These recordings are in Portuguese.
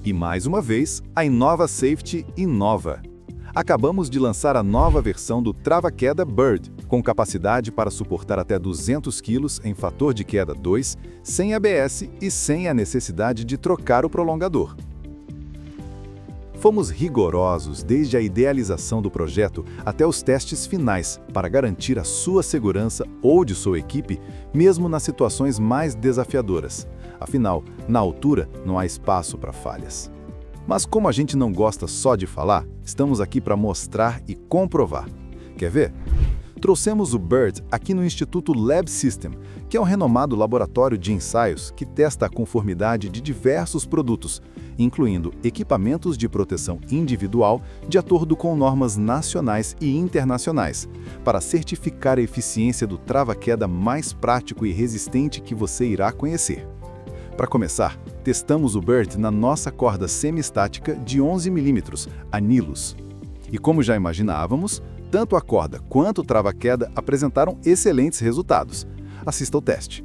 E mais uma vez, a Innova Safety inova. Acabamos de lançar a nova versão do trava-queda Bird, com capacidade para suportar até 200 kg em fator de queda 2, sem ABS e sem a necessidade de trocar o prolongador. Fomos rigorosos desde a idealização do projeto até os testes finais para garantir a sua segurança ou de sua equipe, mesmo nas situações mais desafiadoras. Afinal, na altura não há espaço para falhas. Mas como a gente não gosta só de falar, estamos aqui para mostrar e comprovar. Quer ver? Trouxemos o Bird aqui no Instituto Lab System, que é um renomado laboratório de ensaios que testa a conformidade de diversos produtos, incluindo equipamentos de proteção individual de acordo com normas nacionais e internacionais, para certificar a eficiência do trava-queda mais prático e resistente que você irá conhecer. Para começar, testamos o Bird na nossa corda semi-estática de 11 mm, a Nilus. E como já imaginávamos, tanto a corda quanto o trava-queda apresentaram excelentes resultados. Assista ao teste.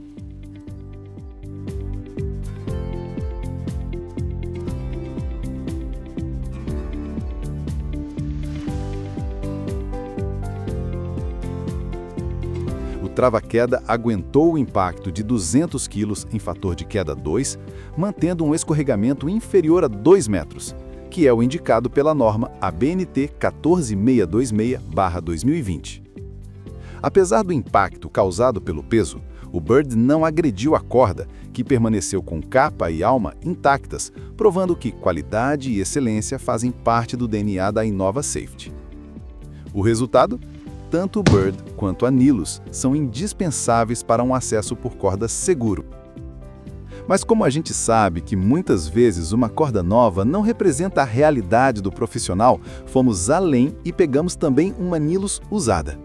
O trava-queda aguentou o impacto de 200 kg em fator de queda 2, mantendo um escorregamento inferior a 2 metros, que é o indicado pela norma ABNT 14626/2020. Apesar do impacto causado pelo peso, o Bird não agrediu a corda, que permaneceu com capa e alma intactas, provando que qualidade e excelência fazem parte do DNA da Innova Safety. O resultado? Tanto o Bird quanto a Nilus são indispensáveis para um acesso por corda seguro. Mas como a gente sabe que muitas vezes uma corda nova não representa a realidade do profissional, fomos além e pegamos também uma Nilus usada.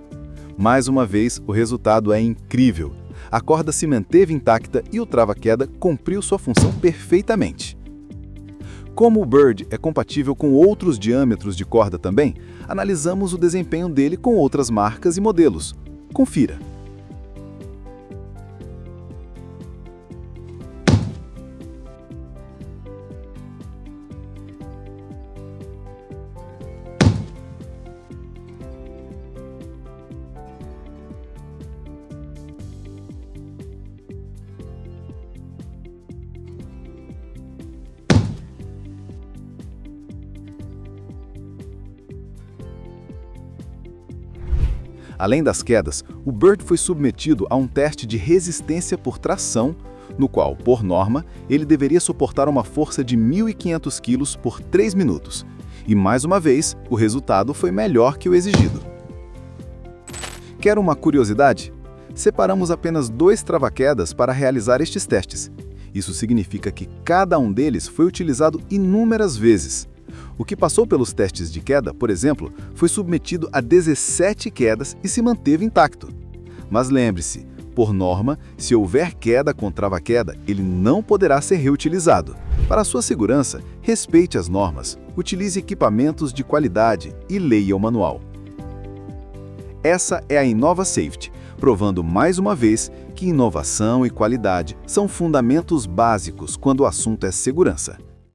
Mais uma vez, o resultado é incrível. A corda se manteve intacta e o trava-queda cumpriu sua função perfeitamente. Como o Bird é compatível com outros diâmetros de corda também, analisamos o desempenho dele com outras marcas e modelos. Confira. Além das quedas, o Bird foi submetido a um teste de resistência por tração, no qual, por norma, ele deveria suportar uma força de 1.500 kg por 3 minutos. E, mais uma vez, o resultado foi melhor que o exigido. Quer uma curiosidade? Separamos apenas 2 trava-quedas para realizar estes testes. Isso significa que cada um deles foi utilizado inúmeras vezes. O que passou pelos testes de queda, por exemplo, foi submetido a 17 quedas e se manteve intacto. Mas lembre-se, por norma, se houver queda com trava-queda, ele não poderá ser reutilizado. Para sua segurança, respeite as normas, utilize equipamentos de qualidade e leia o manual. Essa é a Innova Safety, provando mais uma vez que inovação e qualidade são fundamentos básicos quando o assunto é segurança.